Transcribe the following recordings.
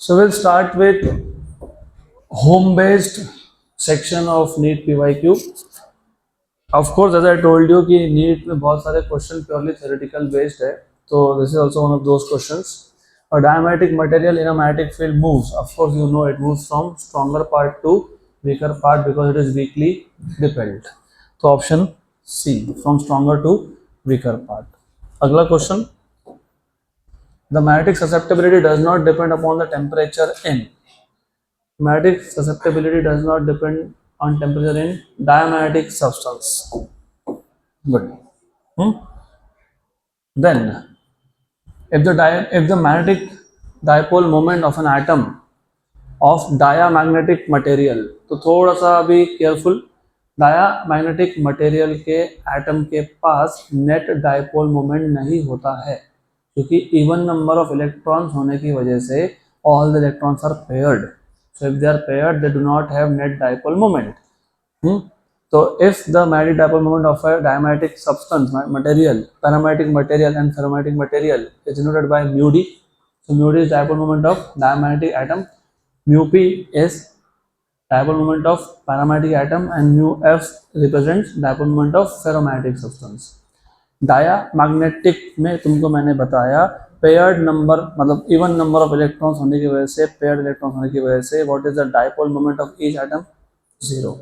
So we'll start with home-based section of NEET PYQ. Of course, as I told you कि NEET में बहुत सारे question purely theoretical based है, तो this is also one of those questions. A diametric material in a magnetic field moves. Of course, you know it moves from stronger part to weaker part because it is weakly repelled. तो option C, from stronger to weaker part. अगला question. The magnetic susceptibility does not depend upon the temperature in. Magnetic susceptibility does not depend on temperature in diamagnetic substance. Good. Then, if the magnetic dipole moment of an atom of diamagnetic material, तो थोड़ा सा अभी careful, diamagnetic material के atom के पास net dipole moment नहीं होता है क्योंकि इवन नंबर ऑफ इलेक्ट्रॉन्स होने की वजह से all the electrons are paired. So if they are paired, they do not have net dipole moment. So if the magnetic dipole moment of a diamagnetic substance, material, paramagnetic material and ferromagnetic material is denoted by mu d. So mu d is dipole moment of diamagnetic atom, mu p is dipole moment of paramagnetic atom and mu f represents dipole moment of ferromagnetic substance. Diamagnetic में तुमको मैंने बताया paired number मतलब even number of electrons होने की वजह से paired electrons होने की वजह से what is the dipole moment of each atom 0.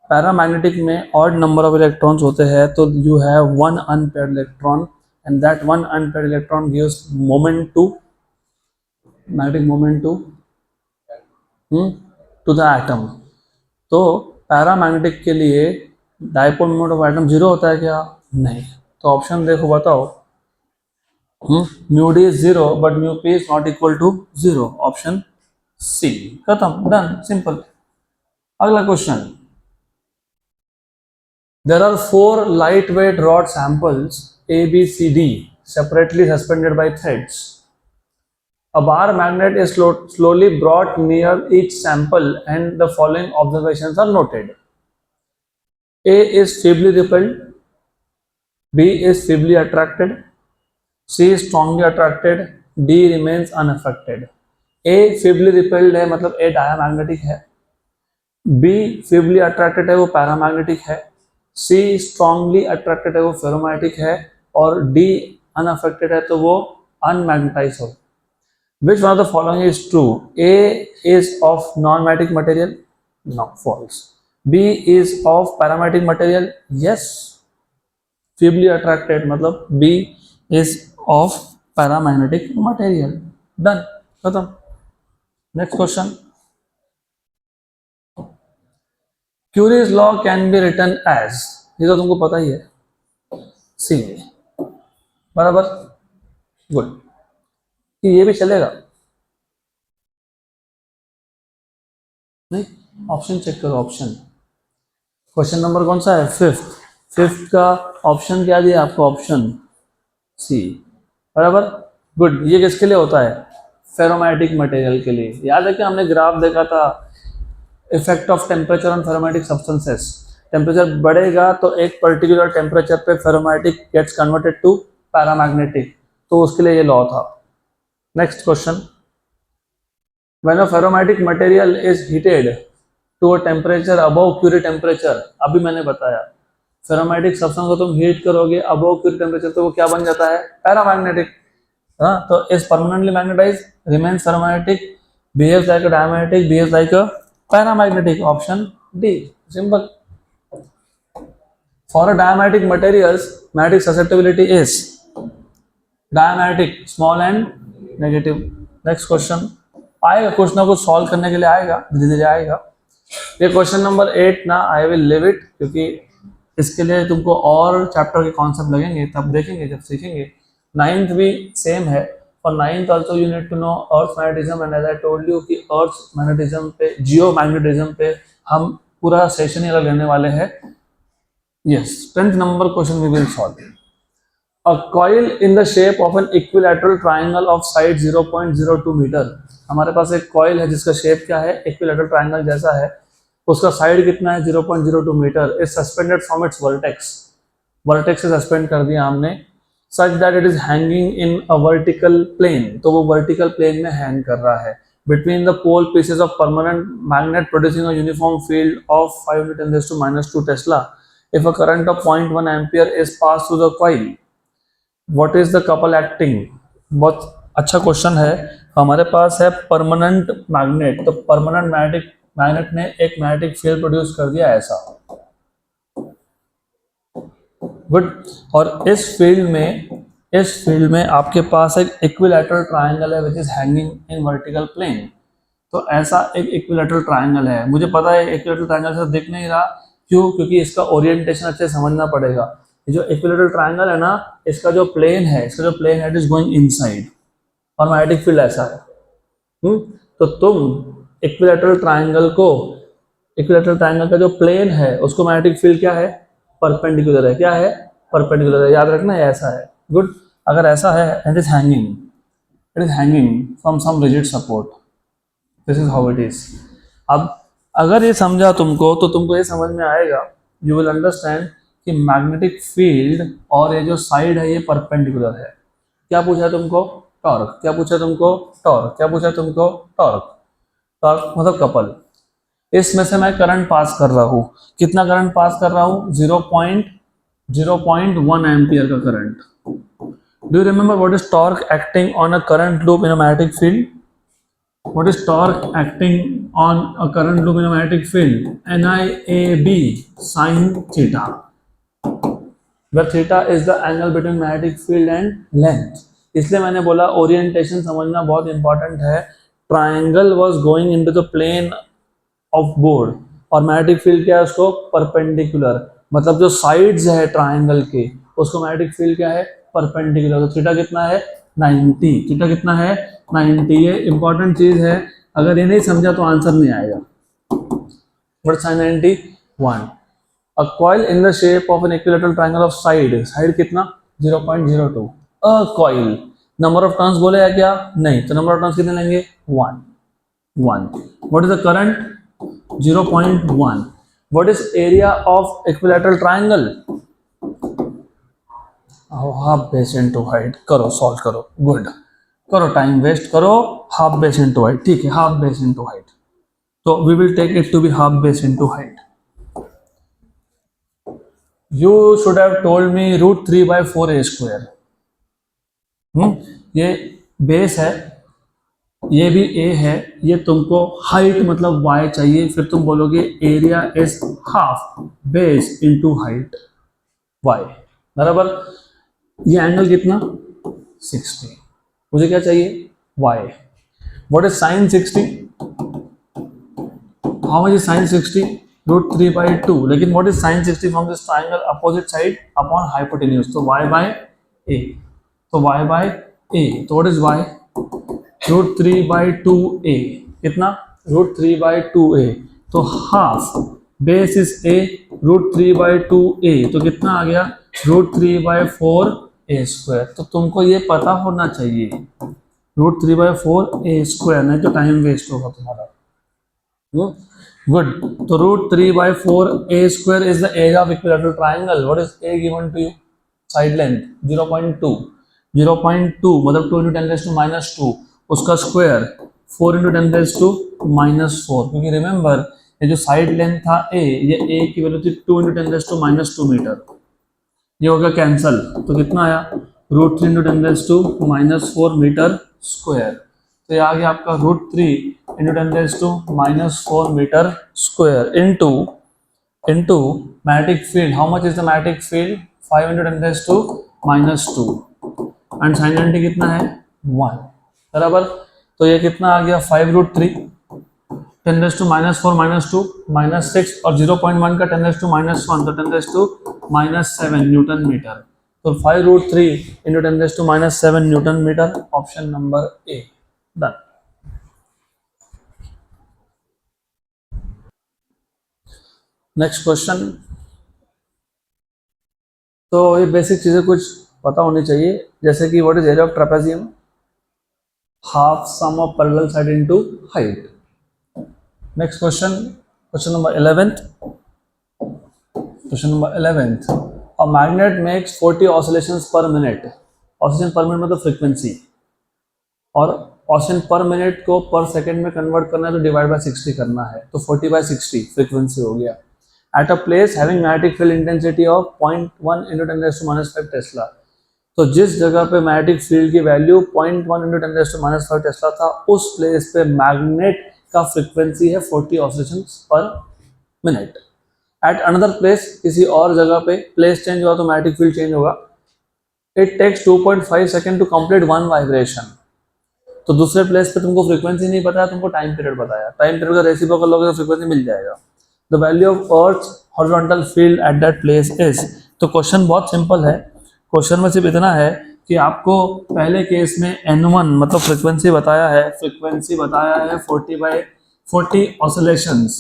Paramagnetic में ऑड नंबर ऑफ इलेक्ट्रॉन्स होते हैं तो you have one unpaired electron and that one unpaired electron gives moment to magnetic moment to the atom. तो paramagnetic के लिए dipole moment of atom 0 होता है क्या? नहीं. तो ऑप्शन देखो बताओ. Mu D is 0 but mu P is not equal to 0. Option C. खत्म, डन, सिंपल. अगला question. There are 4 light weight rod samples A B C D separately suspended by threads. A bar magnet is slowly brought near each sample and the following observations are noted. A is feebly repelled, B is feebly attracted, C is strongly attracted, D remains unaffected. A feebly repelled है मतलब A diamagnetic है, B feebly attracted है वो paramagnetic है, C strongly attracted है वो ferromagnetic है और D unaffected है तो वो unmagnetized हो. Which one of the following is true? A is of non-magnetic material? No, false. B is of paramagnetic material? Yes. Feebly attracted मतलब B is of paramagnetic material. Done. खत्म. Next question. Curie's law can be written as, ये तो तुमको पता ही है, C. बराबर. Good. कि ये भी चलेगा? नहीं. ऑप्शन चेक करो. ऑप्शन क्वेश्चन नंबर कौन सा है? फिफ्थ का ऑप्शन क्या दिया आपको? Option C. बराबर. गुड. ये किसके लिए होता है? फेरोमैग्नेटिक मटेरियल के लिए. याद है कि हमने ग्राफ देखा था effect of temperature on ferromagnetic substances. Temperature बढ़ेगा तो एक पर्टिकुलर टेम्परेचर पे ferromagnetic gets converted to paramagnetic, तो उसके लिए ये लॉ था. Next question. When a ferromagnetic material is heated to a temperature above Curie temperature, अभी मैंने बताया फेरोमैग्नेटिक सब्सटेंस को तुम हीट करोगे अबव Curie टेम्परेचर तो वो क्या बन जाता है? पैरामैग्नेटिक. हाँ, तो is permanently magnetise, remains ferromagnetic, behaves like a diamagnetic, behaves like a paramagnetic. Option D. Simple. For a diamagnetic materials magnetic susceptibility is diamagnetic, small and negative. Next question. आएगा कुछ ना कुछ सॉल्व करने के लिए, आएगा धीरे धीरे आएगा. ये क्वेश्चन नंबर 8 ना, आई विल लिव इट क्योंकि इसके लिए तुमको और चैप्टर के कॉन्सेप्ट लगेंगे, तब देखेंगे जब सीखेंगे. 9th भी सेम है. और 9th also you need to know earth magnetism and as I told you कि अर्थ मैग्नेटिज्म पे, जियो मैग्नेटिज्म पे हम पूरा सेशन ही लेने वाले हैं. Yes. 10th number question we will solve. A coil in the shape of an equilateral triangle of side 0.02 meter. हमारे पास एक कॉइल है जिसका शेप क्या है? इक्विलैटरल ट्रायंगल जैसा है. उसका साइड कितना है? 0.02 metre. Is suspended from its vertex. Vertex से सस्पेंड कर दिया हमने. Such that it is hanging in a vertical plane, तो वो वर्टिकल प्लेन में हैंग कर रहा है. between the pole pieces of permanent magnet producing a uniform field of 5 × 10⁻² Tesla. If a current of 0.1 ampere is passed through the coil, what is the couple acting? बहुत अच्छा question है. हमारे पास है permanent magnet, तो permanent magnet ने एक magnetic field produce कर दिया ऐसा. गुड. और इस फील्ड में आपके पास एक इक्विलैटरल ट्रायंगल है which is hanging in vertical plane. तो ऐसा एक इक्विलैटरल ट्रायंगल है. मुझे पता है इक्विलैटरल ट्रायंगल से दिख नहीं रहा, क्यों? क्योंकि इसका ओरिएंटेशन अच्छे से समझना पड़ेगा. ये जो इक्विलैटरल ट्रायंगल है ना, इसका जो प्लेन है इट इज गोइंग इनसाइड और मैग्नेटिक फील्ड ऐसा है. तो तुम इक्विलैटरल ट्रायंगल का जो प्लेन है उसको मैग्नेटिक फील्ड क्या है? परपेंडिकुलर है. क्या है? परपेंडिकुलर है. याद रखना ऐसा है. गुड. अगर ऐसा है, it is hanging from some rigid support. This is how it is. अब अगर ये समझा तुमको, तो तुमको ये समझ में आएगा, यू विल अंडरस्टैंड कि मैग्नेटिक फील्ड और ये जो साइड है ये परपेंडिकुलर है. क्या पूछा है तुमको? टॉर्क. क्या पूछा तुमको? टॉर्क. क्या पूछा तुमको? टॉर्क. टॉर्क मतलब कपल. इसमें से मैं करंट पास कर रहा हूँ. कितना करंट पास कर रहा हूँ? 0.1 एम्पियर का current. Do you remember what is torque acting on a current loop in a magnetic field? What is torque acting on a current loop in a magnetic field? NIAB sin theta, where theta is the angle between magnetic field and length. इसलिए मैंने बोला orientation समझना बहुत important है. Triangle was going into the plane of board और magnetic field क्या है? उसको परपेंडिकुलर. मतलब जो साइड्स है ट्राइंगल के उसको मैग्नेटिक फील्ड क्या है? परपेंडिकुलर. तो थीटा कितना है? 90. थीटा कितना है? 90. ये इंपॉर्टेंट चीज है. अगर ये नहीं समझा तो आंसर नहीं आएगा. What is sin 90? 1. A coil in the shape of an equilateral triangle of side कितना? 0.02. A coil. Number of turns बोले या क्या? नहीं. तो नंबर ऑफ टर्न्स कितने लेंगे? 1. What is the current? 0.1. What is area of equilateral triangle? Half base into height. करो, solve करो. गुड. करो, टाइम वेस्ट करो. Half base into height. ठीक है, हाफ बेस इनटू हाइट. तो we will take it to be half base into height. You should have told me √3/4a². ये base है, ये भी a है. ये तुमको हाइट मतलब y चाहिए. फिर तुम बोलोगे area is half base into height y. बराबर. ये एंगल कितना? 60. मुझे क्या चाहिए? y. What is sin 60? How much is sin 60? √3/2. लेकिन what is sin 60 from this triangle opposite side upon hypotenuse? तो y/a. तो y/a. तो व्हाट इज y? √3/2a. कितना? √3/2a. तो half base is a, √3/2a. तो कितना आ गया? √3/4a². तो तुमको ये पता होना चाहिए. √3/4a², नहीं तो टाइम वेस्ट होगा तुम्हारा. गुड. तो √3/4a² is the area of equilateral triangle. What is a given to you? Side length 0.2. 0.2 मतलब 2 × 10⁻². उसका स्क्वायर 4 × 10⁻⁻4. क्योंकि रिमेंबर ये जो साइड लेंथ था a, ये a की वैल्यू थी 2 × 10⁻² मीटर. ये हो गया कैंसल. तो कितना आया? √3 × 10⁻4 मीटर स्क्वायर. तो ये आ गया आपका √3 × 10⁻4 metre square into magnetic field. How much is the magnetic field? 5 × 10⁻². And sine 90 कितना है? 1. बराबर. तो ये कितना आ गया? 5√3 10⁻⁻4 -2 -6 और 0.1 का 10⁻⁻1 तो 10⁻⁻7 न्यूटन मीटर. तो 5√3 × 10⁻⁻7 newton metre. Option number A. Done. Next question. तो ये बेसिक चीजें कुछ पता होनी चाहिए, जैसे कि what is area of trapezium? Half sum of parallel side into height. Next question, question number 11th. Question number 11th. A magnet makes 40 oscillations पर मिनट. ऑसिलेशन पर मिनट मतलब फ्रीक्वेंसी. और ऑसिलेशन पर मिनट को पर सेकेंड में convert करना है तो डिवाइड बाय 60 करना है, तो 40/60 फ्रीक्वेंसी हो गया। At a place having magnetic field intensity of 0.1 × 10⁻⁵ Tesla, तो जिस जगह पे मैग्नेटिक फील्ड की वैल्यू 0.1 × 10⁻⁵ टेस्ला था, उस प्लेस पे मैग्नेट का फ्रीक्वेंसी है 40 ऑसिलेशंस पर मिनट। एट अनदर प्लेस, किसी और जगह पे प्लेस चेंज हुआ तो मैग्नेटिक फील्ड चेंज होगा। It takes 2.5 second to complete one vibration, तो दूसरे प्लेस पे तुमको फ्रीक्वेंसी नहीं बताया, तुमको टाइम पीरियड बताया, टाइम पीरियड का रेसिप्रोकल लोगे तो फ्रीक्वेंसी मिल जाएगा। The value of earth horizontal field at that place is, तो क्वेश्चन बहुत सिंपल है। क्वेश्चन में सिर्फ इतना है कि आपको पहले केस में n1 मतलब फ्रीक्वेंसी बताया है, 40/40 ऑसिलेशंस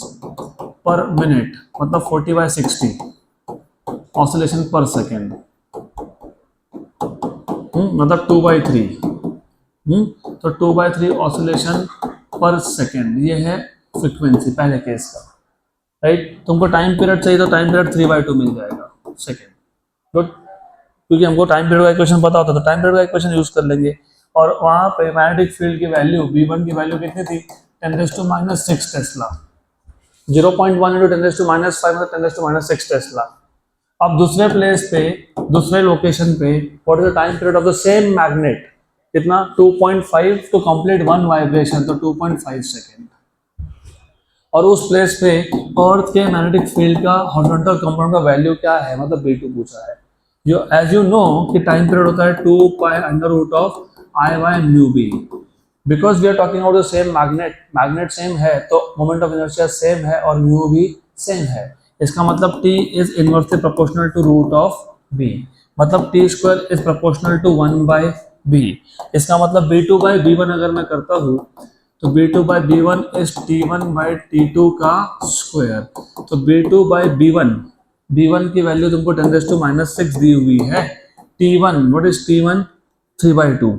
पर मिनट, मतलब 40/60 ऑसिलेशन पर सेकेंड, मतलब 2/3, तो 2/3 ऑसिलेशन पर सेकेंड, ये है फ्रीक्वेंसी पहले केस का, राइट। तुमको टाइम पीरियड चाहिए तो टाइम पीरियड 3/2 मिल जाएगा सेकेंड, गुड, क्योंकि हमको टाइम पीरियड का इक्वेशन पता होता है तो टाइम पीरियड का इक्वेशन यूज कर लेंगे। और वहाँ पे मैग्नेटिक फील्ड की वैल्यू V1 की वैल्यू कितनी थी, 10⁻⁶ टेस्ला, 0.1 × 10⁻⁵ मतलब 10⁻⁶ टेस्ला। अब दूसरे प्लेस पे, दूसरे लोकेशन पे, what is the time period of the same magnet, कितना, 2.5 टू कंप्लीट वन वाइब्रेशन, तो 2.5 सेकेंड। और उस प्लेस पे अर्थ के मैग्नेटिक फील्ड का हॉरिजॉन्टल कंपोनेंट का वैल्यू क्या है, मतलब V2 पूछा है। जो एज यू नो कि टाइम पीरियड होता है 2π√I/μb, because we are talking about the same magnet, magnet same है तो मोमेंट ऑफ इनर्शिया सेम है और म्यू भी सेम है। इसका मतलब T is inversely proportional to √B, मतलब T² is proportional to 1/B। इसका मतलब B2/B1 अगर मैं करता हूँ तो B2/B1 इज T1/T2 का स्क्वायर, तो B2/B1, B1 की वैल्यू तुमको 10⁻⁶ दी हुई है। T1, what is T1, 3/2,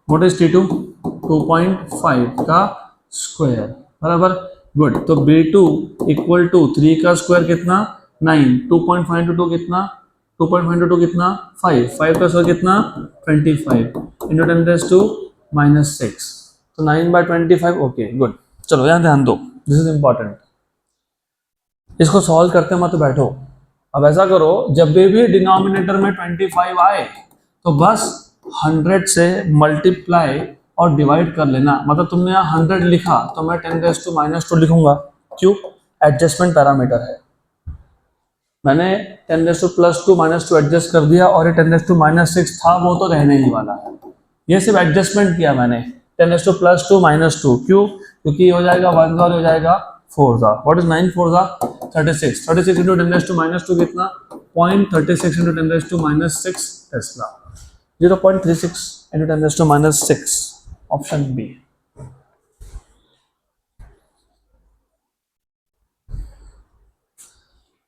what is T2, 2.5 का स्क्वायर, बराबर, गुड। तो B2 इक्वल टू 3 का स्क्वायर कितना, 9, 2.5 × 2 कितना, 2.5 × 2 कितना, 5 का स्क्वायर कितना, 25 × 10⁻⁶, तो 9/25, ओके, गुड। चलो यहाँ ध्यान दो, दिस इज इंपॉर्टेंट। इसको सॉल्व करते मत बैठो। अब ऐसा करो, जब भी डिनोमिनेटर में 25 आए तो बस 100 से मल्टीप्लाई और डिवाइड कर लेना। मतलब तुमने यहाँ 100 लिखा तो मैं 10⁻² लिखूंगा, क्यों, एडजस्टमेंट पैरामीटर है। मैंने 10⁻+2 एडजस्ट कर दिया और ये 10⁻⁻6 था, वो तो रहने ही वाला है। ये सिर्फ एडजस्टमेंट किया मैंने, 10⁻+2 क्यों, क्योंकि ये हो जाएगा 1 और हो जाएगा 4 ज़ा, व्हाट इज 9 4 ज़ा 36, 36 × 10⁻⁻2 कितना, 0.36 × 10⁻⁶ tesla, 0.36 × 10⁻⁶, option B.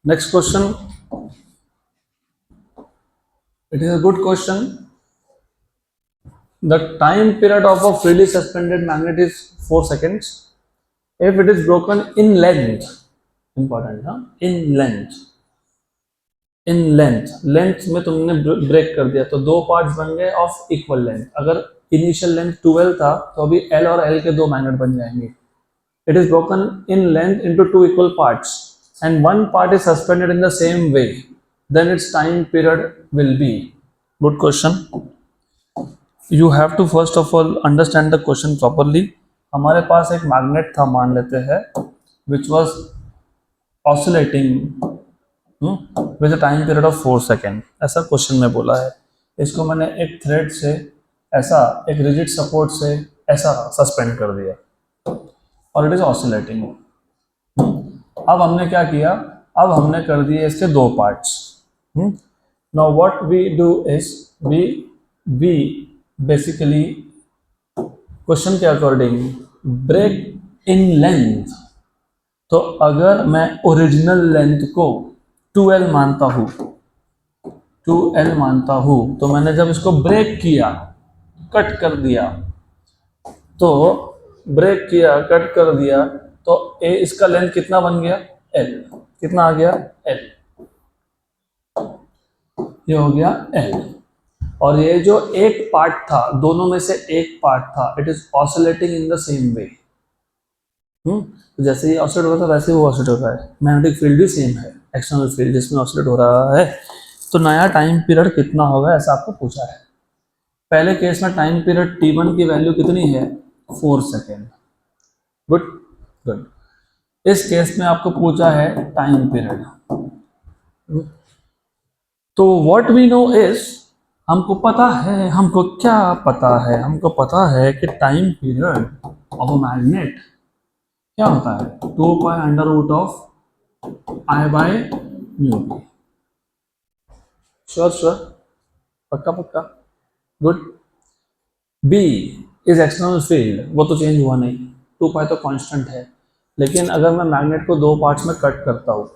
Next question, it is a good question. The time period of a freely suspended magnet is 4 seconds. If it is broken in length, important ना, in length, in length, length में तुमने break कर दिया तो दो parts बन गए of equal length. अगर इनिशियल लेंथ 12 था तो अभी L और L के दो मैग्नेट बन जाएंगे। It is broken in length into 2 equal parts and one part is suspended in the same way, then its time period will be. Good question. You have to first of all understand the question properly. हमारे पास एक magnet था, मान लेते हैं, which was oscillating with a time period of 4 seconds. ऐसा question में बोला है। इसको मैंने एक थ्रेड से ऐसा, एक रिजिड सपोर्ट से ऐसा सस्पेंड कर दिया और इट इज ऑसिलेटिंग। अब हमने क्या किया, अब हमने कर दिए इसके दो parts. Now what we do is we basically question के अकॉर्डिंग ब्रेक इन लेंथ। तो अगर मैं ओरिजिनल लेंथ को 2L मानता हूँ, 2L मानता हूँ, तो मैंने जब इसको ब्रेक किया, कट कर दिया, तो ब्रेक किया, कट कर दिया, तो इसका लेंथ कितना बन गया, L, कितना आ गया, L, ये हो गया L। और ये जो एक पार्ट था, दोनों में से एक पार्ट था, it is oscillating in the same way. तो जैसे ये ऑसिलेट हो रहा था वैसे वो ऑसिलेट हो रहा है। मैग्नेटिक फील्ड भी सेम है, एक्सटर्नल फील्ड जिसमें ऑसिलेट हो रहा है। तो नया टाइम पीरियड कितना होगा ऐसा आपको पूछा है। पहले केस में टाइम पीरियड t1 की वैल्यू कितनी है, 4 सेकेंड। Good good. इस केस में आपको पूछा है टाइम पीरियड। तो व्हाट वी नो इज, हमको पता है, हमको क्या पता है, हमको पता है कि time period of a magnet क्या होता है, 2 pi under root of I by mu B. Sure sure, पक्का पक्का, good. B is external field, वो तो चेंज हुआ नहीं, 2 पाई तो कांस्टेंट है। लेकिन अगर मैं मैग्नेट को 2 पार्ट्स में कट करता हूँ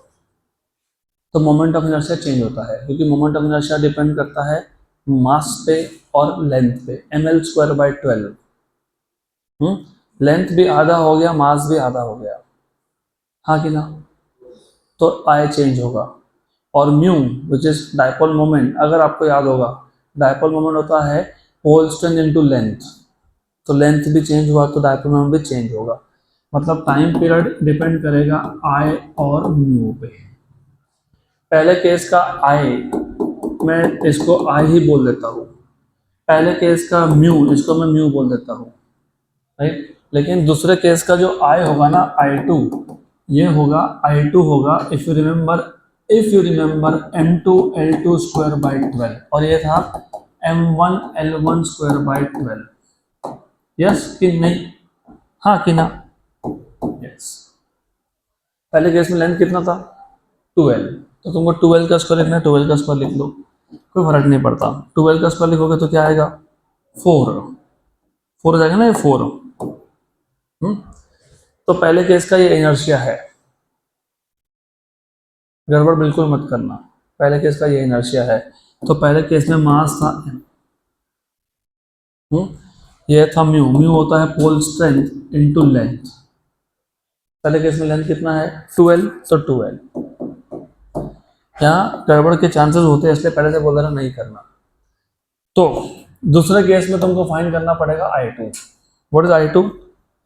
तो मोमेंट ऑफ इनर्शिया चेंज होता है, क्योंकि मोमेंट ऑफ इनर्शिया डिपेंड करता है मास पे और लेंथ पे, ml²/12। लेंथ भी आधा हो गया, मास भी आधा हो गया, हाँ कि ना। तो आई चेंज होगा। और mu which is dipole moment, अगर आपको याद होगा डायपोल मोमेंट होता है होल स्ट्रेंथ इनटू लेंथ, तो लेंथ भी चेंज हुआ तो डायपोल मोमेंट भी चेंज होगा। मतलब टाइम पीरियड डिपेंड करेगा आई और म्यू पे। पहले केस का आई, मैं इसको आई ही बोल देता हूँ। पहले केस का म्यू, इसको मैं म्यू बोल देता हूँ, राइट। लेकिन दूसरे केस का जो आई होगा ना, I2, ये होगा I2 होगा, इफ यू रिमेंबर m2l2/12, और ये था m1l1/12। यस कि नहीं, हाँ कि ना, यस। पहले केस में लेंथ कितना था, 12, तो तुमको 12 का स्क्वायर लिखना है, 12 का स्क्वायर लिख लो, कोई फर्क नहीं पड़ता। 12 का स्क्वायर लिखोगे तो क्या आएगा, 4 हो जाएगा ना, ये 4। तो पहले केस का ये इनर्शिया है, गड़बड़ बिल्कुल मत करना। पहले केस का ये इनर्शिया है, तो पहले केस में मास था ये था म्यू, म्यू होता है पोल स्ट्रेंथ इनटू लेंथ। पहले केस में लेंथ कितना है, 12, तो 12। यहाँ गड़बड़ के चांसेस होते हैं, इसलिए पहले से बोल रहा नहीं करना। तो दूसरे केस में तुमको फाइंड करना पड़ेगा I2। What is I2,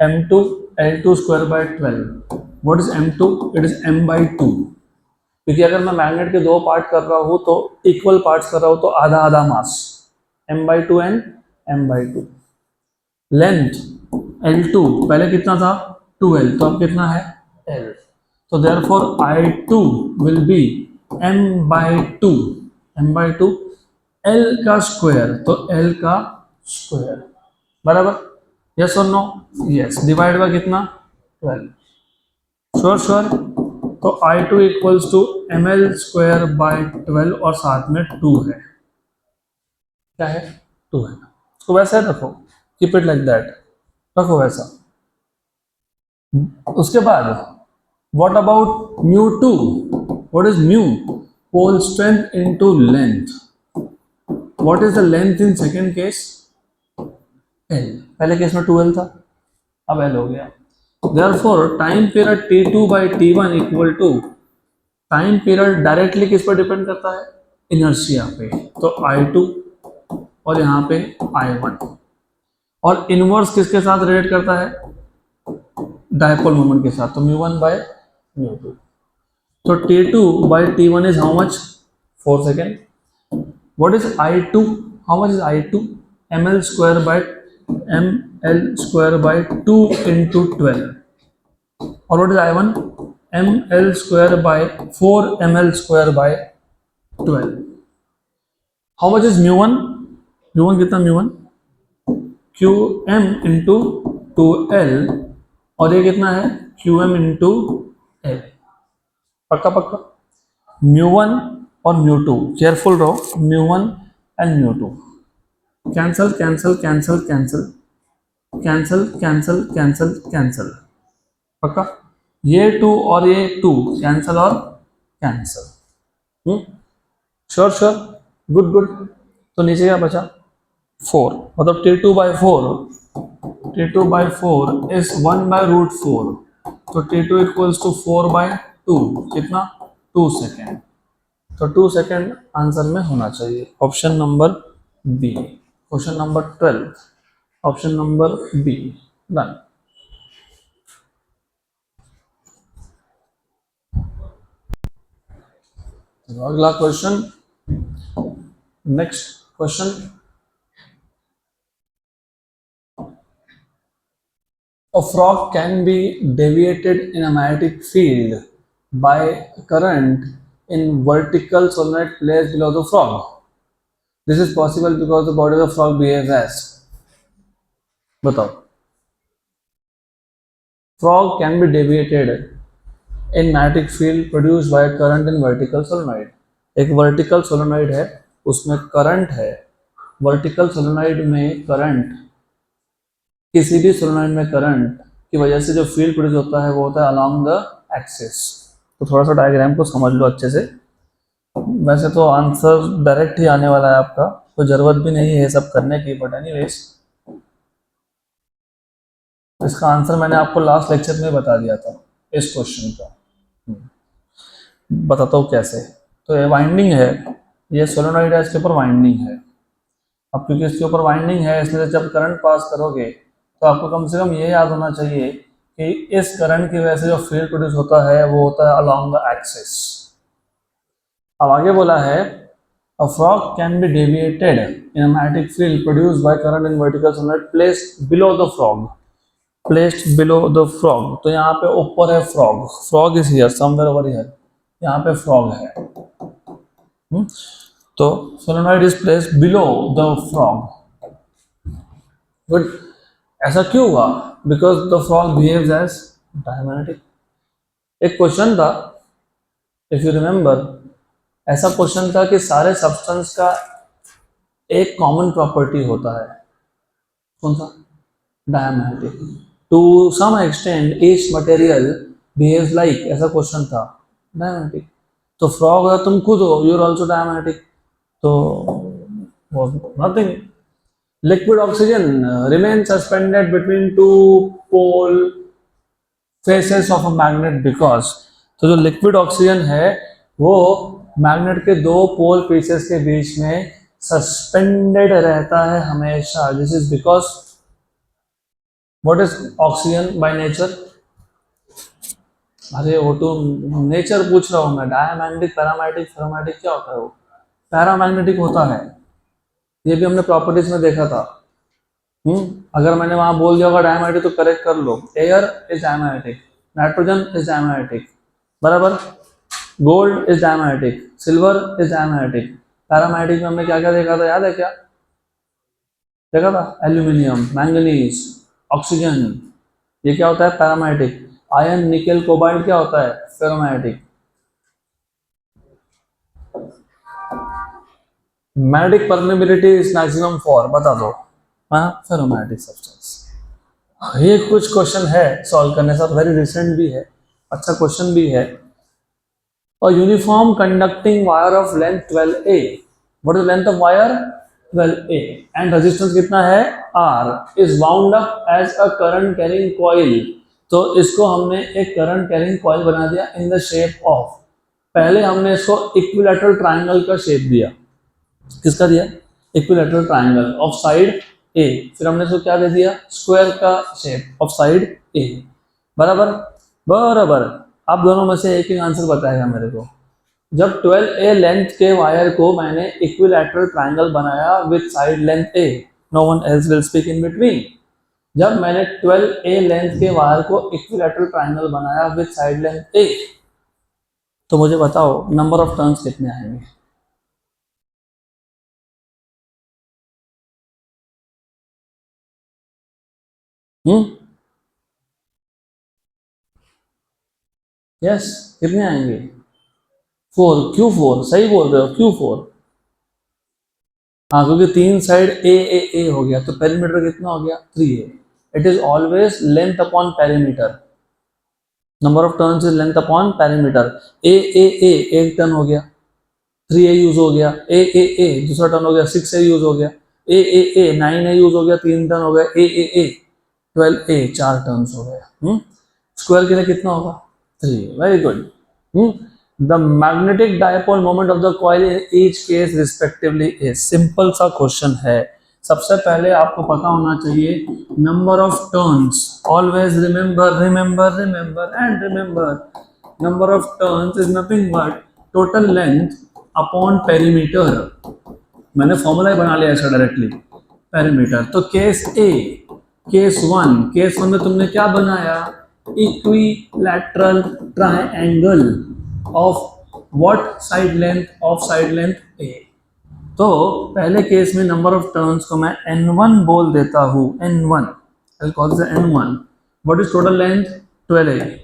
m2l2/12। What is m2, it is m/2। क्योंकि अगर मैं मैग्नेट के 2 पार्ट कर रहा हूँ तो इक्वल पार्ट्स कर रहा हूँ, तो आधा आधा मास, m/2 and m/2। Length L2 पहले कितना था, 12, तो अब कितना है, L। तो therefore I2 will be m/2, m/2 L का स्क्वायर, तो L का स्क्वायर, बराबर, यस और नो, यस। डिवाइड बाय कितना, 12, श्योर श्योर। तो I2 इक्वल्स टू ml²/12 और साथ में 2 है, क्या है, 2 है। तो वैसे रखो, कीप इट लाइक दैट, रखो वैसा। उसके बाद what about μ2, what is mu, pole strength into length. What is the length in second case, L। पहले केस में 12 था, अब L हो गया। Therefore time period T2/T1 equal to, time period directly किस पर डिपेंड करता है, इनर्शिया पे, तो I2 और यहाँ पे I1। और इनवर्स किसके साथ रिलेट करता है, डायपोल मोमेंट के साथ, तो μ1/μ2। तो T2/T1 is how much, 4 second. What is I2, how much is I2, ml²/2 into 12। और what is I1, ml²/4 ml²/12। How much is μ1, μ1 कितना, μ1 qm इंटू 2l, और ये कितना है, qm इंटू l, पक्का पक्का। μ1 और μ2, केयरफुल रहो, μ1 and μ2 cancel cancel cancel cancel cancel cancel cancel cancel, पक्का। ये 2 और ये 2 कैंसल और cancel, sure sure, good good. तो नीचे क्या बचा, 4, मतलब T2/4 इज 1/√4, तो T2 इक्वल्स टू 4/2, कितना, 2 सेकेंड। तो 2 सेकेंड आंसर में होना चाहिए, option number B. Question number 12, option number B. Done. अगला question, next question. A frog can be deviated in a magnetic field by current in vertical solenoid placed below the frog. This is possible because the body of the frog behaves as. बताओ. Frog can be deviated in magnetic field produced by a current in vertical solenoid. एक vertical solenoid है, उसमें current है. Vertical solenoid में current, किसी भी solenoid में current की वजह से जो फील्ड प्रोड्यूस होता है वो होता है अलोंग द एक्सिस. तो थोड़ा सा डायग्राम को समझ लो अच्छे से. वैसे तो आंसर डायरेक्ट ही आने वाला है आपका, तो जरूरत भी नहीं है सब करने की, बट एनीवेज इसका आंसर मैंने आपको लास्ट लेक्चर में बता दिया था इस क्वेश्चन का. बताता हूँ कैसे. तो ये वाइंडिंग है, ये सोलोनॉइड है, इसके ऊपर वाइंडिंग है. अब क्योंकि इसके ऊपर वाइंडिंग है, इसलिए जब करंट पास करोगे तो आपको कम से कम ये याद होना चाहिए कि इस करंट की वजह से जो फील्ड प्रोड्यूस होता है वो होता है अलोंग द एक्सिस. अब आगे बोला है a frog can be deviated in a magnetic field produced by current in vertical solenoid placed below the frog. Placed below the frog. तो यहाँ पे ऊपर है frog. Frog is here somewhere over here. यहाँ पे frog है. तो solenoid is placed below the frog. Good. ऐसा क्यों हुआ? Because the frog behaves as diamagnetic. एक क्वेश्चन था, if you remember, ऐसा क्वेश्चन था कि सारे सब्सटेंस का एक कॉमन प्रॉपर्टी होता है. कौन सा? Diamagnetic. To some extent each material behaves like, ऐसा क्वेश्चन था, डायमैग्नेटिक. तो फ्रॉग है, तुम खुद हो, यू आर आल्सो डायमैग्नेटिक. तो nothing. Liquid oxygen remain suspended between two pole faces of a magnet because. तो जो लिक्विड ऑक्सीजन है वो मैग्नेट के दो पोल पीसेस के बीच में सस्पेंडेड रहता है हमेशा. This is because what is oxygen by nature? अरे वो तो नेचर पूछ रहा हूं मैं. डायमैग्नेटिक, पैरामैग्नेटिक, फेरोमैग्नेटिक, क्या होता है वो? पैरामैग्नेटिक होता है. ये भी हमने प्रॉपर्टीज में देखा था. अगर मैंने वहां बोल दिया होगा डायमैग्नेटिक तो करेक्ट कर लो. Air is diamagnetic, nitrogen is diamagnetic, बराबर. Gold is diamagnetic, silver is diamagnetic. Paramagnetic में हमने क्या क्या देखा था, याद है क्या? देखा था एल्यूमिनियम, मैंगनीज, ऑक्सीजन. ये क्या होता है? पैरामैग्नेटिक. आयरन, निकेल, कोबाल्ट क्या होता है? Ferromagnetic. Magnetic permeability is maximum for, बता दो. हाँ, फेरोमैग्नेटिक सब्सटेंस. ये कुछ क्वेश्चन है सॉल्व करने से, वेरी रिसेंट भी है, अच्छा क्वेश्चन भी है. A uniform conducting wire of length 12A. What is the length of wire? 12A. And resistance कितना है? R. Is wound up as a current carrying coil. तो इसको हमने एक current carrying coil बना दिया in the shape of. पहले हमने इसको equilateral triangle का shape दिया. किसका दिया? Equilateral triangle of side A. फिर हमने इसको क्या दे दिया? Square का shape of side A. बराबर? बराबर. आप दोनों में से एक ही आंसर बताएगा मेरे को. जब 12A लेंथ के वायर को मैंने इक्विलैटरल ट्रायंगल बनाया with side length A, no one else will speak in between. जब मैंने 12A लेंथ के वायर को इक्विलैटरल ट्रायंगल बनाया विद साइड लेंथ A, तो मुझे बताओ नंबर ऑफ टर्न्स कितने आएंगे? यस, कितने आएंगे? 4. क्यों 4? सही बोल रहे हो, क्यों 4? हाँ, क्योंकि तीन साइड ए हो गया, तो पेरीमीटर कितना हो गया? 3A. It is always length upon perimeter. Number of turns is length upon perimeter. ए एक टर्न हो गया, 3A यूज हो गया. ए दूसरा टर्न हो गया, 6A यूज हो गया. ए 9A यूज हो गया, 3 टर्न हो गया. ए 12A 4 टर्न्स हो गया. स्क्वायर के लिए कितना होगा? 3. Very good. The magnetic dipole moment of the coil in each case respectively is. Simple सा क्वेश्चन है। सबसे पहले आपको पता होना चाहिए number of turns. Always remember remember remember and remember, number of turns is nothing but total length upon perimeter. मैंने formula ही बना लिया इसका डायरेक्टली, पेरीमीटर। तो केस ए, केस वन में तुमने क्या बनाया, equilateral triangle of what side length, of side length ए। तो पहले केस में नंबर ऑफ टर्न्स को मैं n1 बोल देता हूं, n1, I'll call this n1. What is total length? 12a.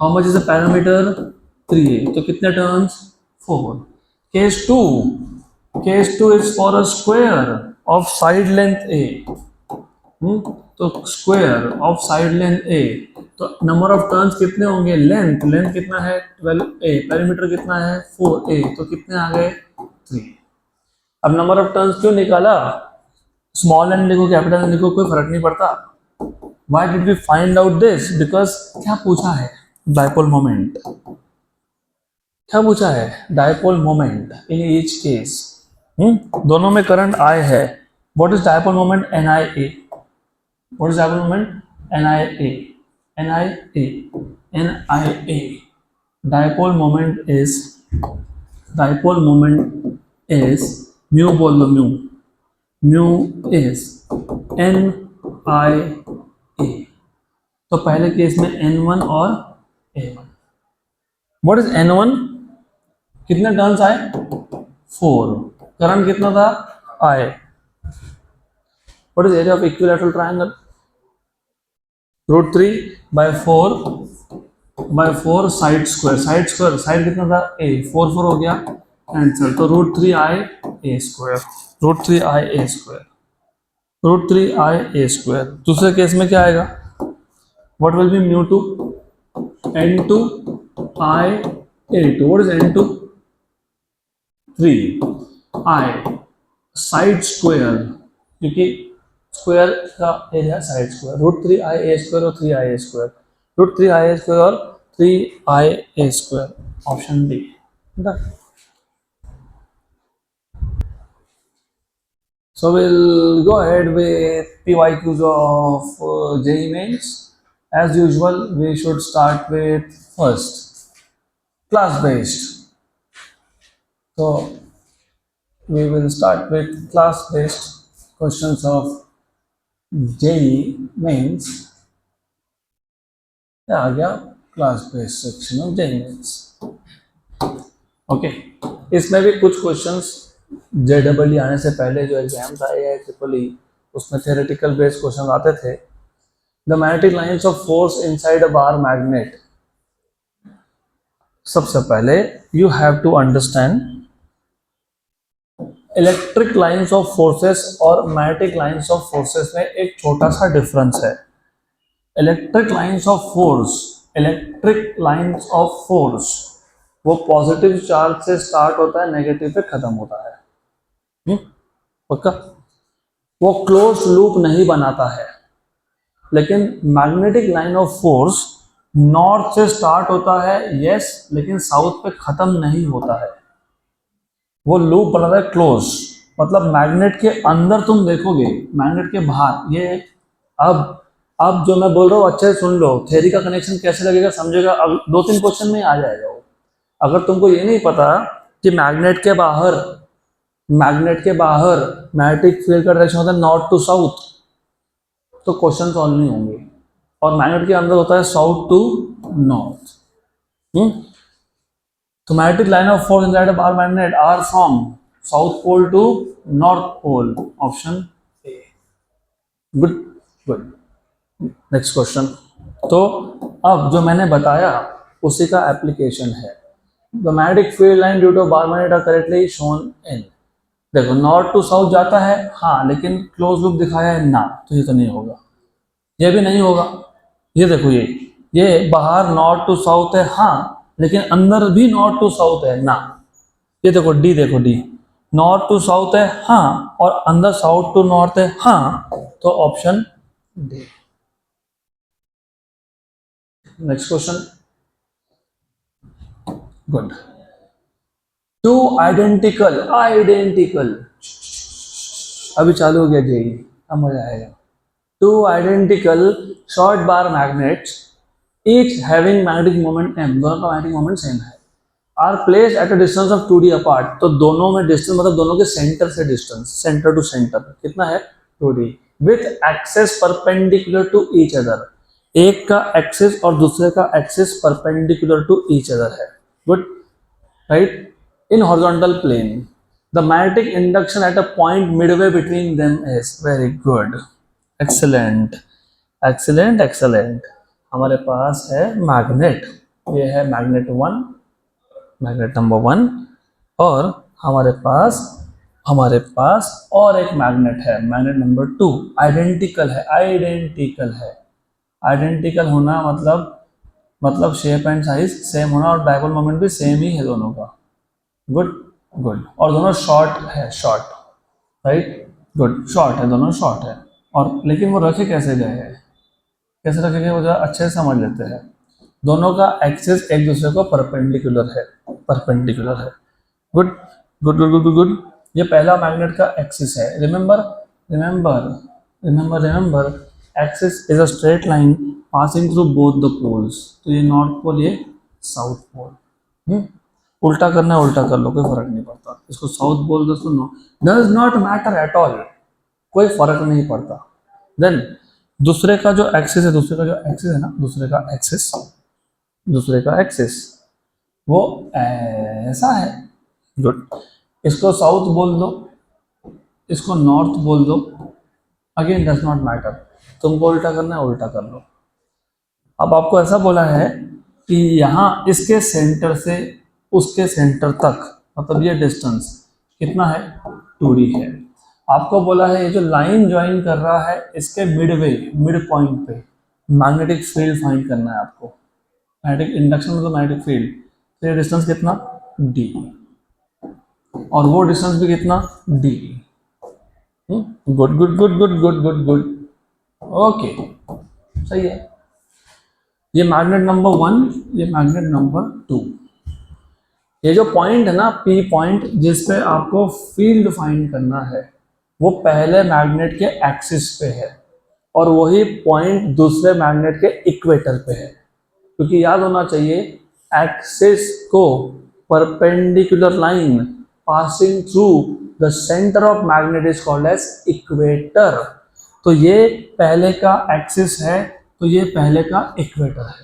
How much is the parameter? 3a. तो कितने turns? 4. Case 2 is for a square of side length a. तो square of side length ए, तो number of turns कितने होंगे, length कितना है 12a, perimeter कितना है 4a, तो कितने आ गए 3। अब नंबर ऑफ टर्न्स क्यों निकाला, स्मॉल एन लिखो कैपिटल एन लिखो कोई फर्क नहीं पड़ता। Why did we find out this, because क्या पूछा है, डायपोल मोमेंट। क्या पूछा है, dipole moment in each case. दोनों में करंट I है। What is dipole moment, NIA। What is dipole moment? NIA. Dipole moment is mu, बोल दो mu. Mu is NIA. तो पहले केस में N1 और A1. What is N1? कितने टर्न्स आए, 4। करंट कितना था, I. What is area of equilateral triangle? √3 by 4 side square, side कितना था a, 4 हो गया आंसर। तो √3ia स्क्वायर। दूसरे केस में क्या आएगा, what will be μ2, n2 ia2। What is n2, 3i side square, क्योंकि स्क्वायर का area side square, √3ia square और 3ia स्क्वायर, √3ia स्क्वायर और 3ia square, option D. So we'll go ahead with PYQs of JEE Mains. As usual, we should start with first class based. So we will start with class based questions of JEE Mains। क्या आ गया, class based section of JEE Mains। Okay, इसमें भी कुछ questions JEE आने से पहले जो exam था AIEEE, उसमें थ्योरेटिकल बेस्ड क्वेश्चन आते थे। The magnetic lines of force inside a bar magnet. सबसे पहले you have to understand electric lines of forces और मैग्नेटिक लाइंस ऑफ फोर्सेस में एक छोटा सा डिफरेंस है। इलेक्ट्रिक लाइंस ऑफ फोर्स वो पॉजिटिव चार्ज से स्टार्ट होता है, नेगेटिव पे खत्म होता है। पक्का, वो क्लोज लूप नहीं बनाता है। लेकिन magnetic line of force north से स्टार्ट होता है, यस, लेकिन साउथ पे खत्म नहीं होता है। वो लूप बनाता है क्लोज, मतलब मैग्नेट के अंदर तुम देखोगे, मैग्नेट के बाहर ये। अब जो मैं बोल रहा हूँ अच्छे से सुन लो, थ्योरी का कनेक्शन कैसे लगेगा समझेगा, अब 2-3 क्वेश्चन में ही आ जाएगा वो। अगर तुमको ये नहीं पता कि मैग्नेट के बाहर मैग्नेटिक फील्ड का डायरेक्शन होता है नॉर्थ टू साउथ, तो क्वेश्चन सॉल्व नहीं होंगे। और मैग्नेट के अंदर होता है साउथ टू नॉर्थ। तो magnetic line of force inside a bar magnet are from south pole to north pole, option A. Good. Next question. तो अब जो मैंने बताया उसी का एप्लीकेशन है। The magnetic field line due to bar magnet are correctly shown in. देखो north to south जाता है, हाँ, लेकिन क्लोज लूप दिखाया है ना, तो ये तो नहीं होगा, ये भी नहीं होगा। ये देखो ये बाहर नॉर्थ टू साउथ है, हाँ, लेकिन अंदर भी नॉर्थ टू साउथ है ना। ये देखो डी नॉर्थ टू साउथ है, हाँ, और अंदर साउथ टू नॉर्थ है, हाँ, तो option D. Next question. Good. Two identical, identical, अभी चालू हो गया जेई, अब मजा आएगा। Two identical short bar magnets each having magnetic moment m, दोनों का मैग्नेटिक मोमेंट सेम है, are placed at a distance of 2d apart, तो दोनों में डिस्टेंस मतलब दोनों के सेंटर से डिस्टेंस, सेंटर टू सेंटर कितना है 2d, with axes perpendicular to each other, एक का एक्सिस और दूसरे का axis perpendicular to each other है, good, right, in horizontal plane, the magnetic induction at a point midway between them is very good, excellent, excellent, excellent। हमारे पास है magnet, ये है मैग्नेट 1, मैग्नेट नंबर 1, और हमारे पास और एक मैग्नेट है, मैग्नेट नंबर 2, आइडेंटिकल है, आइडेंटिकल है, आइडेंटिकल होना मतलब शेप एंड साइज सेम होना और डायपोल मोमेंट भी सेम ही है दोनों का, गुड गुड, और दोनों शॉर्ट है, शॉर्ट, राइट, गुड, शॉर्ट है, दोनों शॉर्ट है, और लेकिन वो रखे कैसे गए हैं, कैसे रखे गए वो जरा अच्छे से समझ लेते हैं। दोनों का एक्सिस एक दूसरे को परपेंडिकुलर है, परपेंडिकुलर है, good good good good good. ये पहला मैग्नेट का एक्सिस है, remember remember remember remember, axis is a straight line passing through both the poles, तो ये नॉर्थ पोल, ये साउथ पोल, उल्टा करना है उल्टा कर लो, कोई फर्क नहीं पड़ता, इसको साउथ बोल दो, सुनो, does not matter at all, कोई फर्क नहीं पड़ता। देन दूसरे का जो एक्सिस है, दूसरे का जो एक्सिस है ना, दूसरे का एक्सिस वो ऐसा है, गुड, इसको साउथ बोल दो, इसको नॉर्थ बोल दो, अगेन डज नॉट मैटर, तुमको उल्टा करना है उल्टा कर लो। अब आपको ऐसा बोला है कि यहाँ इसके सेंटर से उसके सेंटर तक, मतलब ये डिस्टेंस कितना है 2d है, आपको बोला है ये जो लाइन ज्वाइन कर रहा है इसके मिडवे, मिड पॉइंट पे मैग्नेटिक फील्ड फाइंड करना है आपको, मैग्नेटिक इंडक्शन मतलब मैग्नेटिक फील्ड, तो ये डिस्टेंस कितना d, और वो डिस्टेंस भी कितना d, good good good good good good good, okay, सही है। ये मैग्नेट नंबर 1, ये मैग्नेट नंबर 2, ये जो पॉइंट है ना P पॉइंट, जिस पे आपको फील्ड फाइंड करना है, वो पहले मैग्नेट के एक्सिस पे है, और वही पॉइंट दूसरे मैग्नेट के इक्वेटर पे है, क्योंकि याद होना चाहिए एक्सिस को perpendicular line passing through the centre of magnet is called as equator, तो ये पहले का एक्सिस है, तो ये पहले का इक्वेटर है,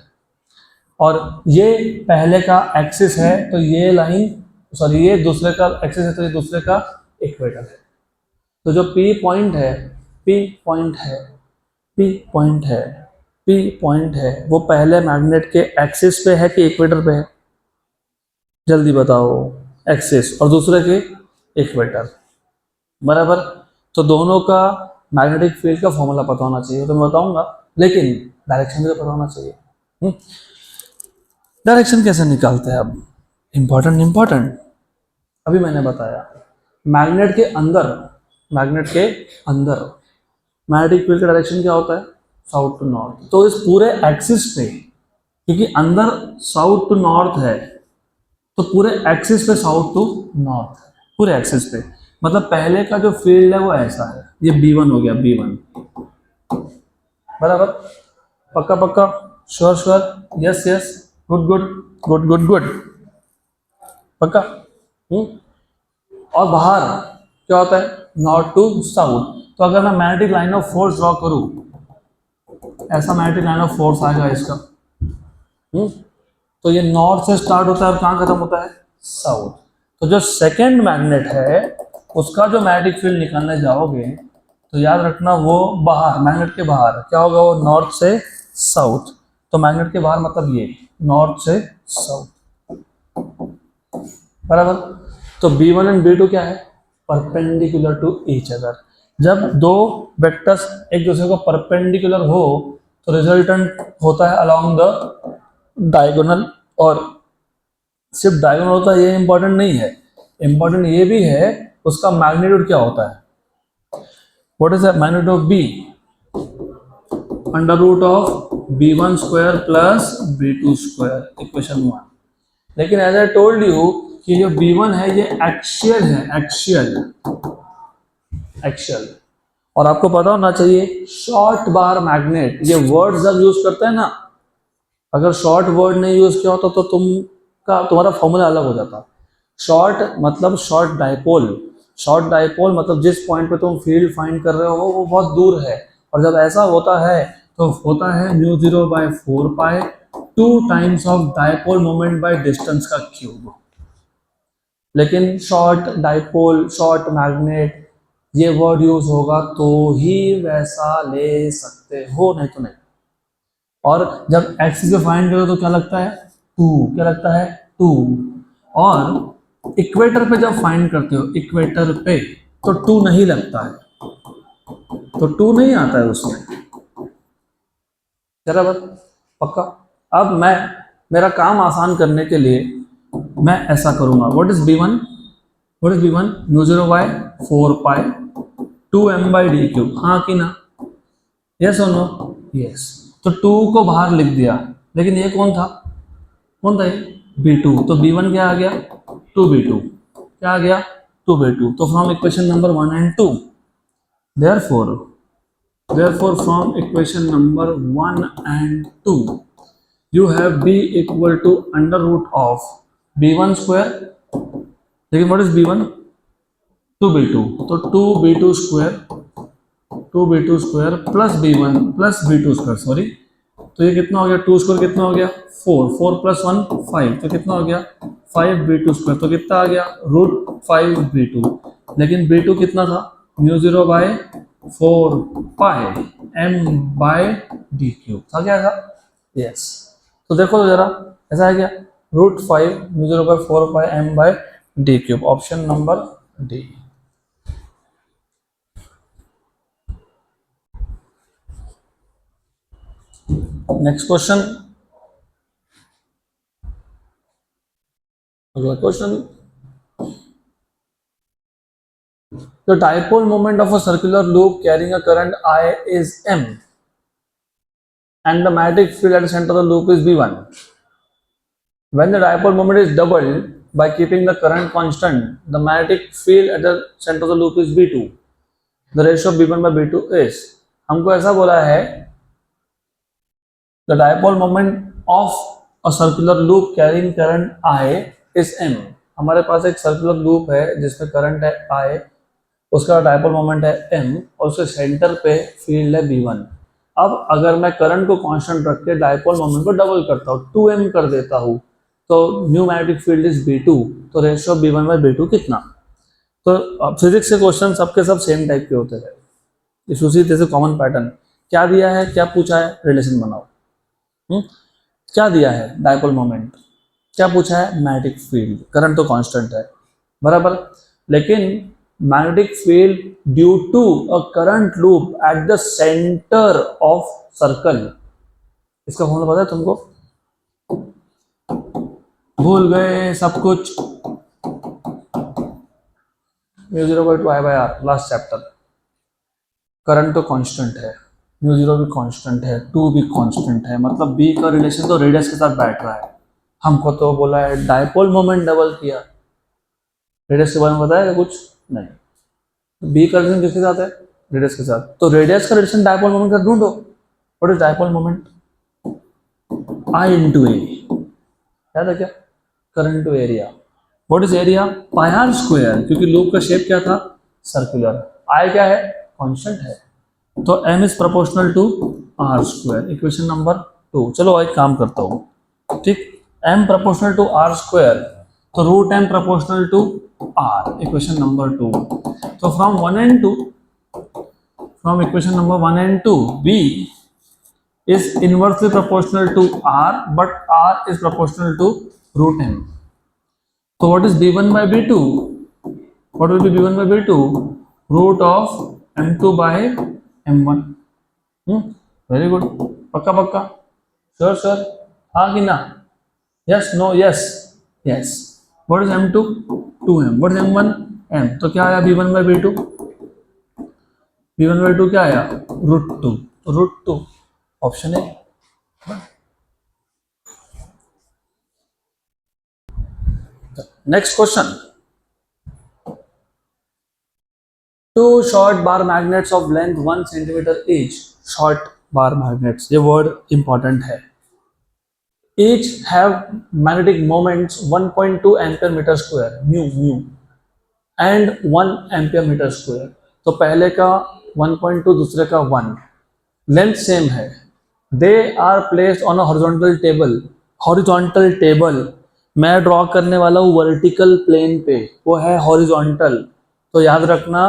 और ये पहले का एक्सिस है, तो ये लाइन, सॉरी ये दूसरे का एक्सिस है, तो ये दूसरे का इक्वेटर है, तो जो P पॉइंट है, P पॉइंट है, P पॉइंट है, P पॉइंट है, वो पहले मैग्नेट के एक्सिस पे है कि इक्वेटर पे है, जल्दी बताओ, एक्सिस, और दूसरे के इक्वेटर, बराबर, तो दोनों का मैग्नेटिक फील्ड का फॉर्मूला पता होना चाहिए, तो मैं बताऊंगा, लेकिन डायरेक्शन भी तो पता होना चाहिए। डायरेक्शन कैसे निकालते हैं अब, इंपॉर्टेंट, अभी मैंने बताया मैग्नेट के अंदर मैग्नेटिक फील्ड का डायरेक्शन क्या होता है, साउथ टू नॉर्थ, तो इस पूरे एक्सिस पे, क्योंकि अंदर साउथ टू नॉर्थ है, तो पूरे एक्सिस पे साउथ टू नॉर्थ है, पूरे एक्सिस पे, मतलब पहले का जो फील्ड है वो ऐसा है, ये B1 हो गया, B1, बराबर, पक्का पक्का, sure, yes yes, good good good good good, पक्का, और बाहर क्या होता है, नॉर्थ टू साउथ, तो अगर मैं magnetic line of force draw करूं, ऐसा मैग्नेटिक लाइन ऑफ फोर्स आएगा इसका, तो ये नॉर्थ से स्टार्ट होता है और कहाँ खत्म होता है, साउथ, तो जो सेकेंड मैग्नेट है उसका जो मैग्नेटिक फील्ड निकालने जाओगे, तो याद रखना वो बाहर, मैग्नेट के बाहर क्या होगा, वो नॉर्थ से साउथ, तो मैग्नेट के बाहर मतलब ये नॉर्थ से साउथ, बराबर, तो B1 एंड B2 क्या है, परपेंडिकुलर टू ईच अदर, जब दो वेक्टर्स एक दूसरे को परपेंडिकुलर हो तो रिजल्टेंट होता है अलोंग द डायगोनल, और सिर्फ डायगोनल होता है ये इंपॉर्टेंट नहीं है, इंपॉर्टेंट ये भी है उसका मैग्नीट्यूड क्या होता है, what is the magnitude of B, under root of B1 square plus B2 square, equation 1, लेकिन एज आई टोल्ड यू कि जो B1 है ये एक्शियल है, एक्शियल, एक्शियल। और आपको पता होना चाहिए शॉर्ट बार मैग्नेट, ये वर्ड जब यूज करते हैं ना, अगर शॉर्ट वर्ड नहीं यूज किया होता तो तुम्हारा फॉर्मूला अलग हो जाता। शॉर्ट मतलब शॉर्ट डाइपोल, शॉर्ट डाइपोल मतलब जिस पॉइंट पे तुम फील्ड फाइंड कर रहे हो वो बहुत दूर है, और जब ऐसा होता है तो होता है μ0/4 2 times of dipole moment by distance का क्यूब। लेकिन शॉर्ट डाइपोल, शॉर्ट मैग्नेट, ये वर्ड यूज होगा तो ही वैसा ले सकते हो, नहीं तो नहीं। और जब एक्स को फाइंड करो तो क्या लगता है 2, क्या लगता है 2। और इक्वेटर पे जब फाइंड करते हो, इक्वेटर पे, तो 2 नहीं लगता है, तो 2 नहीं आता है उसमें। जरा बस पक्का। अब मैं मेरा काम आसान करने के लिए मैं ऐसा करूंगा, what is B1, what is B1 μ0/4 2m/d³। हाँ कि ना, यस और नो, यस। तो 2 को बाहर लिख दिया, लेकिन ये कौन था, कौन था ये B2, तो B1 क्या आ गया 2B2, क्या आ गया 2B2। तो from equation number 1 and 2, therefore from equation number 1 and 2 you have B equal to under root of B1 square, लेकिन what is B1 2B2, तो 2B2 square, 2B2 square plus B1 plus B2 square, sorry, तो ये कितना हो गया 2 square कितना हो गया 4, 4 + 1 5, तो कितना हो गया 5B2 स्क्वायर, तो कितना आ गया √5B2। लेकिन B2 कितना था μ0/4 पाई m/d³ था, क्या था, यस। तो देखो तो जरा, ऐसा है क्या √5 μ0/4 पाई m/d³, option number D. Next question, अगला question, the dipole moment of a circular loop carrying a current I is m and the magnetic field at the center of the loop is B1. When the dipole moment is doubled by keeping the current constant, the magnetic field at the center of the loop is B2. The ratio of B1 by B2 is, हमको ऐसा बोला है the dipole moment of a circular loop carrying current I is m। हमारे पास एक circular loop है जिसमें current है I, उसका डायपोल मोमेंट है m और उसके सेंटर पे फील्ड है B1। अब अगर मैं करंट को कांस्टेंट रख के डायपोल मोमेंट को डबल करता हूँ, 2m कर देता हूँ, तो new magnetic field is B2, तो रेशियो B1/B2 कितना। तो फिजिक्स के क्वेश्चन सबके सब सेम टाइप के होते हैं, इस उसी तरह से कॉमन पैटर्न, क्या दिया है, क्या पूछा है, रिलेशन बनाओ। क्या दिया है डायपोल मोमेंट, क्या पूछा है मैग्नेटिक फील्ड, करंट तो कांस्टेंट है बराबर, लेकिन magnetic field due to a current loop at the center of circle, इसका फॉर्मूला पता है तुमको, भूल गए सब कुछ, μ0/2 I/R, लास्ट चैप्टर। करंट तो कांस्टेंट है, μ0 भी कांस्टेंट है, 2 भी कांस्टेंट है, मतलब B का रिलेशन तो रेडियस के साथ बैठ रहा है। हमको तो बोला है डायपोल मोमेंट डबल किया, रेडियस के बारे में बताया कुछ नहीं, बी का रिलेशन किसके साथ है, रेडियस के साथ, तो रेडियस का रिलेशन डायपोल मोमेंट का ढूंढो। What is dipole moment, I into A, याद है क्या, current to area. What is area, pi r square, क्योंकि लूप का शेप क्या था सर्कुलर, आई क्या है कांस्टेंट है, तो M is proportional to r square, equation number 2। चलो एक काम करता हूँ, ठीक, M proportional to r square, तो √m proportional to r, equation number 2। तो from 1 and 2, from equation number 1 and 2, B is inversely proportional to R, but R is proportional to √m. So what is B1/B2? What will be B1/B2? Root of m2/m1. Very good. पक्का पक्का, sure sure, हाँ कि ना, yes no yes yes। What is m2? 2m. What is m1? m। तो क्या आया B1/B2? B1/2 क्या आया √2, तो √2 ऑप्शन है। Next question, two short bar magnets of length 1 centimetre each, short bar magnets, ये वर्ड इंपॉर्टेंट है, each have magnetic moments 1.2 ampere meter square mu and 1 ampere meter square। तो पहले का 1.2, दूसरे का 1, लेंथ सेम है, they are placed on a horizontal table, horizontal table मैं draw करने वाला हूँ वर्टिकल प्लेन पे, वो है हॉरिजॉन्टल। तो याद रखना,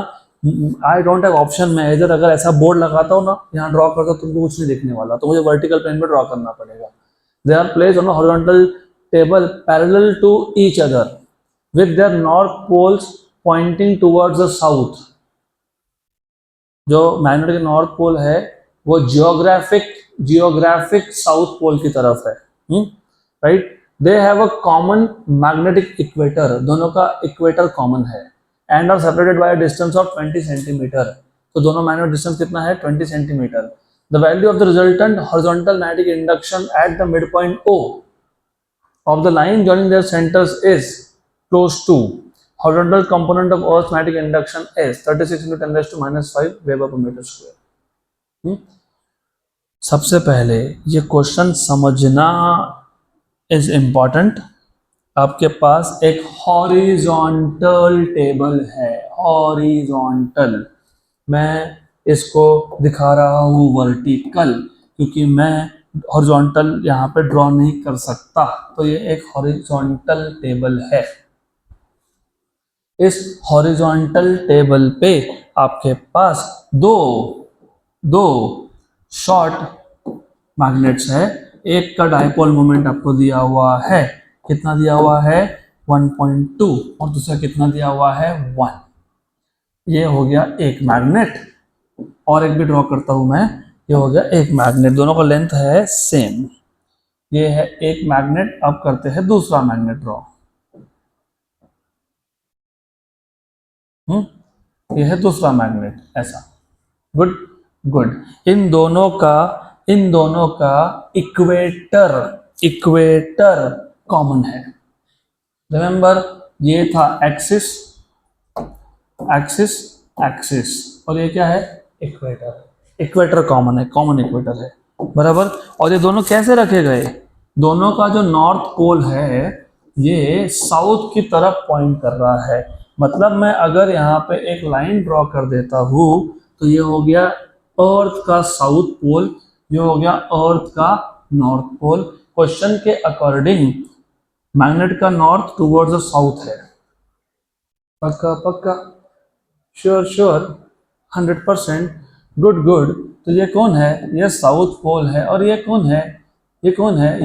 आई डोंट हैव ऑप्शन में, इधर अगर ऐसा बोर्ड लगाता हूँ ना, यहाँ ड्रॉ करता हूँ, तुमको कुछ नहीं दिखने वाला, तो मुझे वर्टिकल प्लेन पे ड्रॉ करना पड़ेगा। They are placed on a horizontal table parallel to each other with their north poles pointing towards the south। जो मैग्नेट के नॉर्थ पोल है वो जियोग्राफिक साउथ पोल की तरफ है, right. They have a common magnetic equator, दोनों का equator common है, and are separated by a distance of 20 centimetre. तो दोनों मैग्नेट डिस्टेंस कितना है, 20 centimetre. The value of the resultant horizontal magnetic induction at the midpoint O of the line joining their centers is close to horizontal component of Earth's magnetic induction is 36 into 10 raised to -5 Weber per meter square। सबसे पहले ये question समझना is important. आपके पास एक horizontal table है, horizontal, मैं इसको दिखा रहा हूँ वर्टिकल क्योंकि मैं हॉरिजॉन्टल यहाँ पे ड्रॉ नहीं कर सकता, तो ये एक हॉरिजॉन्टल टेबल है। इस हॉरिजॉन्टल टेबल पे आपके पास दो शॉर्ट मैग्नेट्स है, एक का डायपोल मोमेंट आपको दिया हुआ है, कितना दिया हुआ है 1.2, और दूसरा कितना दिया हुआ है 1। ये हो गया एक मैग्नेट, और एक भी ड्रॉ करता हूं मैं, ये हो गया एक मैग्नेट, दोनों का लेंथ है सेम, ये है एक मैग्नेट। अब करते हैं दूसरा मैग्नेट ड्रॉ, ये है दूसरा मैग्नेट, ऐसा, गुड गुड। इन दोनों का इक्वेटर कॉमन है। रिमेंबर, ये था एक्सिस एक्सिस एक्सिस, और ये क्या है इक्वेटर कॉमन है, कॉमन इक्वेटर है, बराबर। और ये दोनों कैसे रखे गए, दोनों का जो नॉर्थ पोल है ये साउथ की तरफ पॉइंट कर रहा है। मतलब मैं अगर यहाँ पे एक लाइन ड्रॉ कर देता हूँ तो ये हो गया अर्थ का साउथ पोल, ये हो गया अर्थ का नॉर्थ पोल। क्वेश्चन के अकॉर्डिंग मैग्नेट का नॉर्थ टुवर्ड्स द साउथ है, पक्का पक्का, श्योर 100%, गुड गुड। तो ये कौन है, ये साउथ पोल है, और ये कौन है,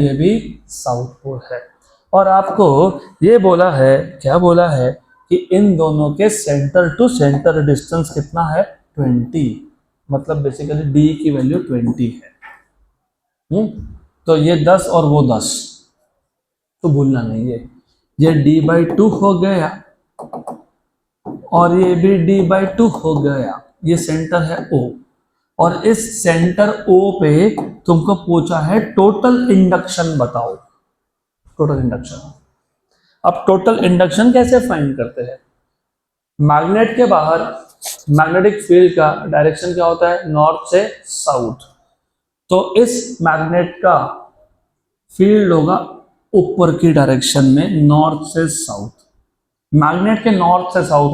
ये भी साउथ पोल है। और आपको ये बोला है, क्या बोला है कि इन दोनों के सेंटर टू सेंटर डिस्टेंस कितना है 20, मतलब बेसिकली डी की वैल्यू 20 है। तो ये 10 और वो 10, तो भूलना नहीं है, ये d/2 हो गया और ये भी d/2 हो गया। ये सेंटर है O, और इस सेंटर O पे तुमको पूछा है टोटल इंडक्शन बताओ, टोटल इंडक्शन। अब टोटल इंडक्शन कैसे फाइंड करते हैं, मैग्नेट के बाहर मैग्नेटिक फील्ड का डायरेक्शन क्या होता है, नॉर्थ से साउथ। तो इस मैग्नेट का फील्ड होगा ऊपर की डायरेक्शन में, नॉर्थ से साउथ। मैग्नेट के नॉर्थ से साउथ,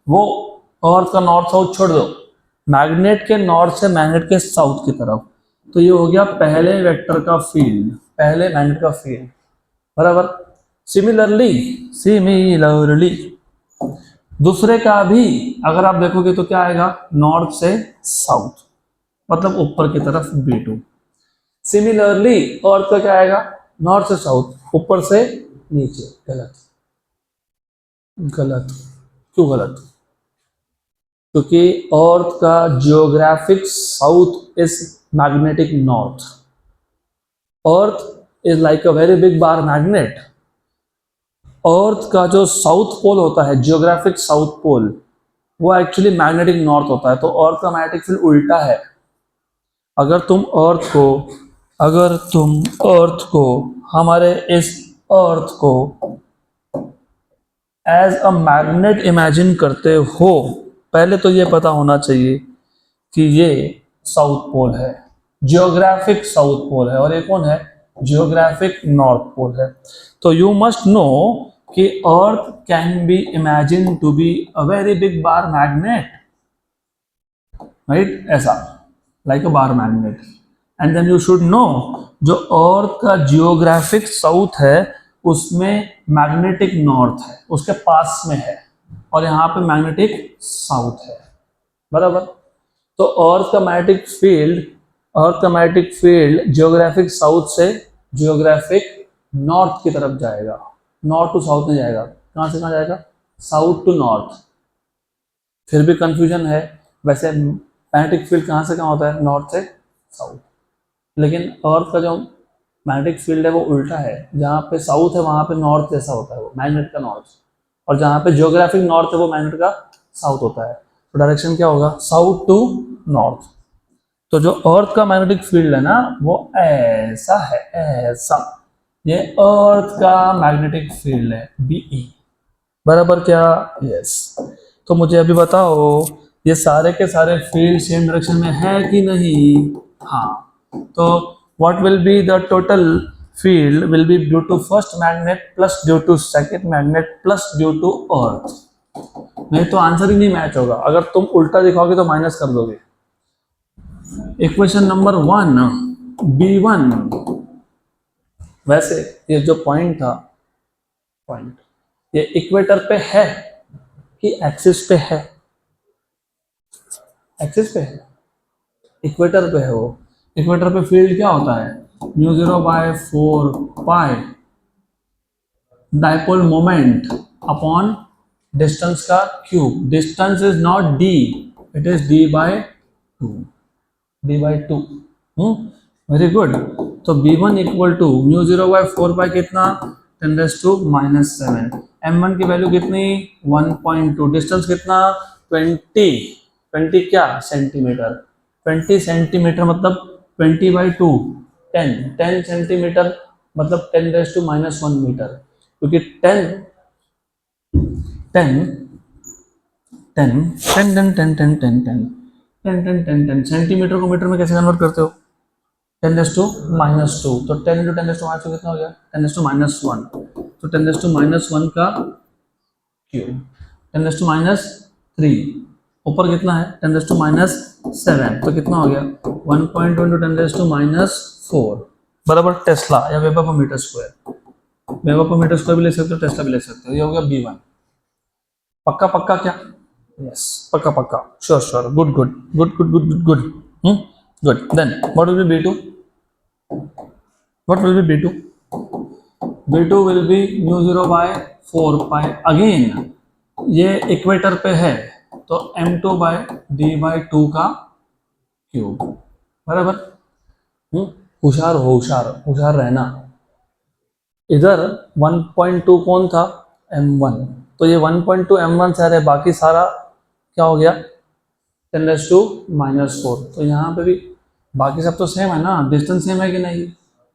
वो अर्थ का नॉर्थ साउथ छोड़ दो, मैग्नेट के नॉर्थ से मैग्नेट के साउथ की तरफ। तो ये हो गया पहले वेक्टर का फील्ड, पहले मैग्नेट का फील्ड, बराबर। सिमिलरली दूसरे का भी अगर आप देखोगे तो क्या आएगा, नॉर्थ से साउथ, मतलब ऊपर की तरफ B2। सिमिलरली अर्थ का क्या आएगा, नॉर्थ से साउथ, ऊपर से नीचे। गलत, क्यों गलत, क्योंकि अर्थ का geographic south is magnetic north. Earth is like a very big bar magnet. Earth का जो साउथ पोल होता है, जियोग्राफिक साउथ पोल, वो एक्चुअली मैग्नेटिक नॉर्थ होता है। तो अर्थ का मैग्नेटिक फील्ड उल्टा है। अगर तुम अर्थ को हमारे इस अर्थ को एज अ मैग्नेट इमेजिन करते हो, पहले तो ये पता होना चाहिए कि ये साउथ पोल है, जियोग्राफिक साउथ पोल है, और ये कौन है, जियोग्राफिक नॉर्थ पोल है। तो यू मस्ट नो कि earth can be imagine to be a very big bar magnet, right, ऐसा, like a bar magnet. And then you should know जो अर्थ का जियोग्राफिक साउथ है उसमें मैग्नेटिक नॉर्थ है, उसके पास में है, और यहाँ पे मैग्नेटिक साउथ है, बराबर। तो अर्थ का मैग्नेटिक फील्ड जियोग्राफिक साउथ से जियोग्राफिक नॉर्थ की तरफ जाएगा, नॉर्थ टू साउथ में जाएगा। कहाँ से कहाँ जाएगा, साउथ टू नॉर्थ। फिर भी कंफ्यूजन है, वैसे मैग्नेटिक फील्ड कहाँ से कहाँ होता है, नॉर्थ से साउथ, लेकिन अर्थ का जो मैग्नेटिक फील्ड है वो उल्टा है, जहाँ पे साउथ है वहाँ पे नॉर्थ जैसा होता है, वो मैग्नेट का नॉर्थ, और जहाँ पे जियोग्राफिक नॉर्थ है वो मैग्नेट का साउथ होता है। तो डायरेक्शन क्या होगा, साउथ टू नॉर्थ। तो जो अर्थ का मैग्नेटिक फील्ड है ना वो ऐसा है, ऐसा, ये अर्थ का मैग्नेटिक फील्ड है, बीई, बराबर क्या, यस। तो मुझे अभी बताओ ये सारे के सारे फील्ड सेम डायरेक्शन में है कि नहीं, हाँ। तो what will be the total field will be due to first magnet plus due to second magnet plus due to earth। नहीं तो आंसर ही नहीं मैच होगा, अगर तुम उल्टा दिखाओगे तो माइनस कर दोगे। इक्वेशन नंबर 1 B1, वैसे ये जो पॉइंट था, पॉइंट ये इक्वेटर पे है कि एक्सिस पे है, एक्सिस पे है, इक्वेटर पे है वो। इक्वेटर पे फील्ड क्या होता है, μ0/4 डायपोल मोमेंट अपॉन डिस्टेंस का cube. Distance is not d, it is d/2, d/2। Very good. तो b1 इक्वल टू μ0/4 कितना, 10⁻⁻7। m1 की वैल्यू कितनी, 1.2। डिस्टेंस कितना, 20 क्या सेंटीमीटर, 20 सेंटीमीटर मतलब 20/2, 10 सेंटीमीटर मतलब 10⁻⁻1 मीटर, क्योंकि 10 10 10 10 10 10 10 10 10 10 10 10 सेंटीमीटर को मीटर में कैसे कन्वर्ट करते हो, 10⁻²। तो 10 × 10⁻² कितना हो गया, 10⁻1। तो 10⁻1 का क्यूब, 10⁻3, ऊपर कितना है 10⁻7, तो कितना हो गया 1.1 × 10⁻4, बराबर टेस्ला या weber per metre square. Weber per metre square भी ले सकते हो, टेस्ला भी ले सकते हो। ये हो गया B1। पक्का पक्का क्या, यस, पक्का पक्का, sure sure, good good good good good good good good. Then what will be B2, what will be B2, B2 will be μ0/4 again, ये इक्वेटर पे है तो m2/d/2 का क्यूब, बराबर। होशियार हो, होशियार रहना। इधर 1.2 कौन था, m1, तो ये 1.2 m1 से आ रहा है, बाकी सारा क्या हो गया 10⁻⁻4। तो यहाँ पे भी बाकी सब तो सेम है ना, डिस्टेंस सेम है कि नहीं,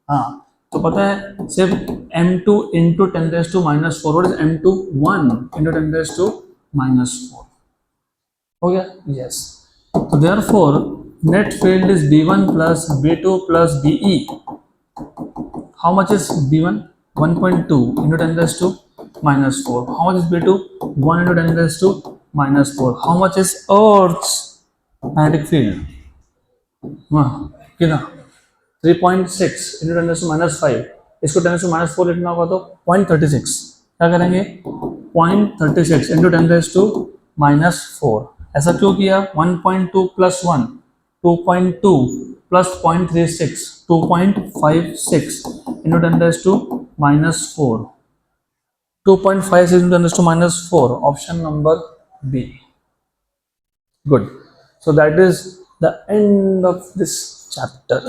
हाँ। तो पता है सिर्फ m2 इंटू 10⁻⁻4, और m2 1 इंटू 10⁻⁻4 हो गया, यस। तो therefore net field is B1 plus B2 plus BE। How much is B1, 1.2 into 10⁻⁻4। How much is B2, 1 into 10⁻⁻4। How much is earth's magnetic field, कितना 3.6 इंटू 10⁻5। इसको 10⁻4 लिखना होगा तो 0.36, क्या करेंगे 0.36 इंटू 10⁻⁻4। ऐसा क्यों किया, 1.2 plus 1 2.2 plus 0.36 2.56 into 10⁻⁻4, 2.56 into 10⁻⁻4, option number B. Good. So that is the end of this chapter.